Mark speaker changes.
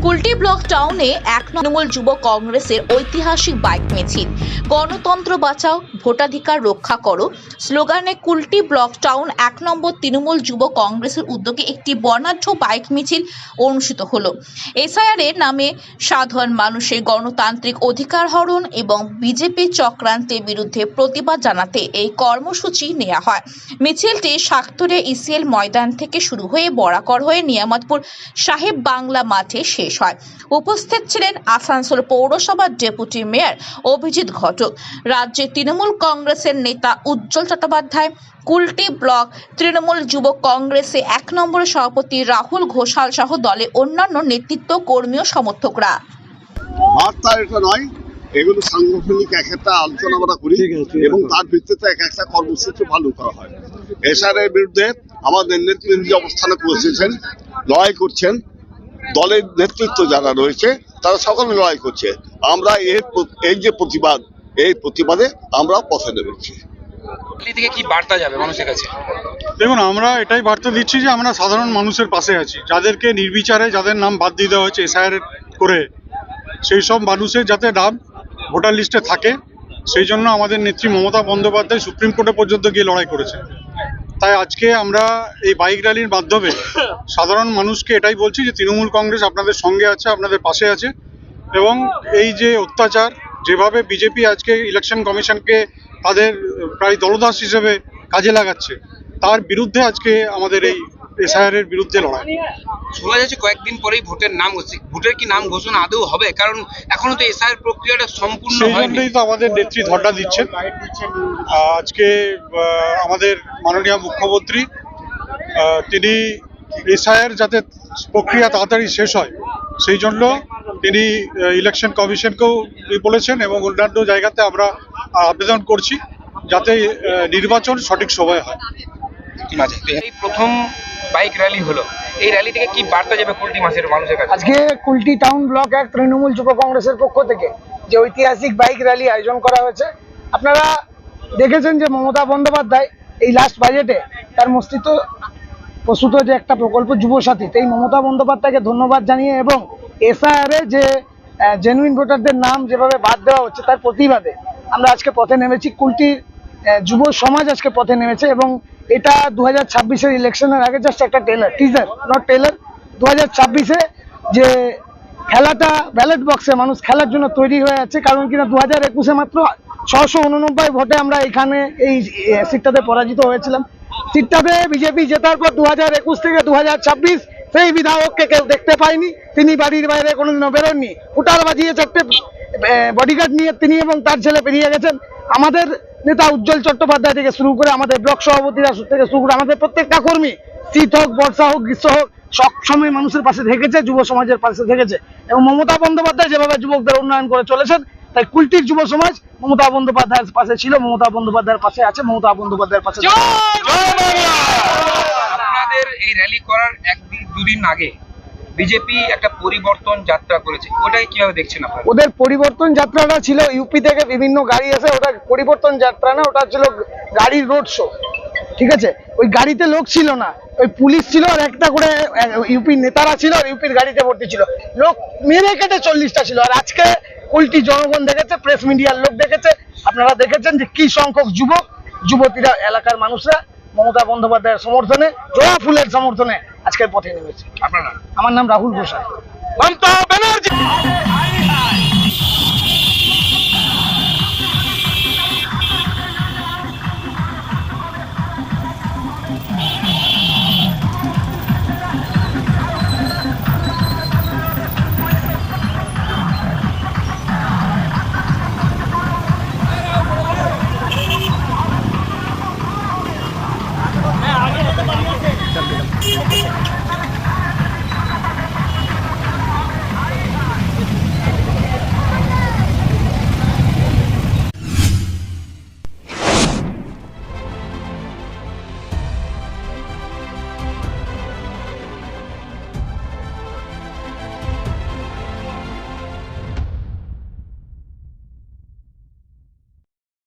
Speaker 1: Kulti block টাউনে তৃণমূল যুব কংগ্রেসের ঐতিহাসিক বাইক মিছিল গণতন্ত্র বাঁচাও ভোটাধিকার রক্ষা করো স্লোগানে কুলটি ব্লক টাউন ১ নম্বর তৃণমূল যুব কংগ্রেসের উদ্যোগে একটি বর্ণাঢ্য বাইক মিছিল অনুষ্ঠিত হলো। এসআইআর এর নামে সাধারণ মানুষের গণতান্ত্রিক অধিকার হরণ এবং বিজেপি চক্রান্তের বিরুদ্ধে প্রতিবাদ জানাতে এই কর্মসূচি নেওয়া হয়। মিছিলটি শাকতরে ইসিএল ময়দান থেকে শুরু হয়ে বরাকর হয়ে নিয়ামতপুর সাহেব বাংলা মাঠে শেষ হয়। উপস্থিত ছিলেন আসানসোল পৌরসভার ডেপুটি মেয়র অভিজিৎ ঘটক, রাজ্যের তৃণমূল কংগ্রেসের নেতা উজ্জ্বল চট্টোপাধ্যায়, কুলটি ব্লক তৃণমূল যুব কংগ্রেসে ১ নম্বরের সভাপতি রাহুল ঘোষাল সহ দলের অন্যান্য নেতৃত্ব, কর্মী ও সমর্থকরা।
Speaker 2: বার্তা এটা নয়, এগুলো সাংগঠনিক এক একটা আলোচনা আমরা করি এবং তার ভিত্তিতে এক একটা কর্মসূচি পালন করা হয়। এসআইআর বিরুদ্ধে আমাদের নেতৃবৃন্দ অবস্থানে পৌঁছেছেন, লড়াই করছেন। দলের নেতৃত্ব যারা রয়েছে তারা সকলে লড়াই করছে। আমরা এই যে প্রতিবাদ, এই প্রতিবাদে আমরা পথে নেমেছি।
Speaker 3: থেকে কি বার্তা যাবে মানুষের কাছে?
Speaker 4: দেখুন, আমরা এটাই বার্তা দিচ্ছি যে আমরা সাধারণ মানুষের পাশে আছি। যাদেরকে নির্বিচারে যাদের নাম বাদ দিয়ে দেওয়া হয়েছে এসআইআর করে, সেই সব মানুষের যাতে নাম ভোটার লিস্টে থাকে, সেই জন্য আমাদের নেত্রী মমতা বন্দ্যোপাধ্যায় সুপ্রিম কোর্টে পর্যন্ত গিয়ে লড়াই করেছে। তাই আজকে আমরা এই বাইক র্যালির মাধ্যমে সাধারণ মানুষকে এটাই বলছি যে তৃণমূল কংগ্রেস আপনাদের সঙ্গে আছে, আপনাদের পাশে আছে এবং এই যে অত্যাচার, যেভাবে বিজেপি আজকে ইলেকশন কমিশনকে তাদের প্রায় দলদাস হিসেবে কাজে লাগাচ্ছে, তার বিরুদ্ধে আজকে আমাদের এই এসআইআর এর বিরুদ্ধে লড়াই।
Speaker 3: শোনা যাচ্ছে কয়েকদিন পরেই ভোটের নাম হচ্ছে, ভোটের কি নাম ঘোষণা আদৌ হবে? কারণ এখনো তো এসআইআর প্রক্রিয়াটা সম্পূর্ণ হয়নি।
Speaker 4: সেই জন্যই তো আমাদের নেত্রী ধর্ণা দিচ্ছেন। আজকে আমাদের মাননীয় মুখ্যমন্ত্রী তিনি এসআইআর যাতে প্রক্রিয়া তাড়াতাড়ি শেষ হয়, সেই জন্য তিনি ইলেকশন কমিশনকেও বলেছেন এবং অন্যান্য জায়গাতে আমরা আবেদন করছি যাতে নির্বাচন সঠিক সময়ে হয়।
Speaker 3: এই প্রথম বাইক র্যালি হলো, এই র্যালি থেকে কি বার্তা যাবে কুলটি মাসের মানুষের কাছে?
Speaker 5: আজকে কুলটি টাউন ব্লক ১ তৃণমূল যুব কংগ্রেসের পক্ষ থেকে যে ঐতিহাসিক বাইক র্যালি আয়োজন করা হয়েছে, আপনারা দেখেছেন যে মমতা বন্দ্যোপাধ্যায় এই লাস্ট বাজেটে তার মস্তিষ্ক প্রস্তুত যে একটা প্রকল্প যুবসাথী, এই মমতা বন্দ্যোপাধ্যায়কে ধন্যবাদ জানিয়ে এবং এসআইআর এ যে জেনুইন ভোটারদের নাম যেভাবে বাদ দেওয়া হচ্ছে তার প্রতিবাদে আমরা আজকে পথে নেমেছি। কুলটির যুব সমাজ আজকে পথে নেমেছে এবং এটা 2026-এর ইলেকশনের আগে জাস্ট একটা টিজার, নট টেলার। 2026-এ যে খেলাটা ব্যালট বক্সে মানুষ খেলার জন্য তৈরি হয়ে আছে, কারণ কিনা 2021-এ মাত্র 689 ভোটে আমরা এখানে এই সিটটাতে পরাজিত হয়েছিলাম। সিটটাতে বিজেপি জেতার পর 2021 থেকে 2026 সেই বিধায়ককে কেউ দেখতে পায়নি। তিনি বাড়ির বাইরে কোনোদিনও বেরোননি। ফুটার বাজিয়ে 4টে বডিগার্ড নিয়ে তিনি এবং তার ছেলে বেরিয়ে গেছেন। আমাদের নেতা উজ্জ্বল চট্টোপাধ্যায় থেকে শুরু করে আমাদের ব্লক সভাপতিরা থেকে শুরু করে আমাদের প্রত্যেকটা কর্মী, শীত হোক, বর্ষা হোক, গ্রীষ্ম হোক, সব সময় মানুষের পাশে থেকেছে, যুব সমাজের পাশে থেকেছে এবং মমতা বন্দ্যোপাধ্যায় যেভাবে যুবকদের উন্নয়ন করে চলেছেন, তাই কুলটির যুব সমাজ মমতা বন্দ্যোপাধ্যায়ের পাশে ছিল, মমতা বন্দ্যোপাধ্যায়ের পাশে আছে, মমতা বন্দ্যোপাধ্যায়ের পাশে।
Speaker 3: আপনাদের এই র্যালি করার দুদিন আগে বিজেপি একটা পরিবর্তন যাত্রা করেছে, ওটাই কিভাবে দেখছেন আপনারা?
Speaker 5: ওদের পরিবর্তন যাত্রাটা ছিল ইউপি থেকে বিভিন্ন গাড়ি এসে, ওটা পরিবর্তন যাত্রা না, ওটা ছিল গাড়ির রোড শো। ঠিক আছে, ওই গাড়িতে লোক ছিল না, ওই পুলিশ ছিল আর একটা করে ইউপির নেতারা ছিল, আর ইউপির গাড়িতে ভর্তি ছিল লোক, মেরে কেটে 40টা ছিল। আর আজকে কুলটি জনগণ দেখেছে, প্রেস মিডিয়ার লোক দেখেছে, আপনারা দেখেছেন যে কি সংখ্যক যুবক যুবতীরা, এলাকার মানুষরা মমতা বন্দ্যোপাধ্যায়ের সমর্থনে, জোড়া ফুলের সমর্থনে আজকের পথে নেমেছে।
Speaker 3: আপনারা?
Speaker 5: আমার নাম রাহুল ঘোষাল।
Speaker 3: মমতা ব্যানার্জি।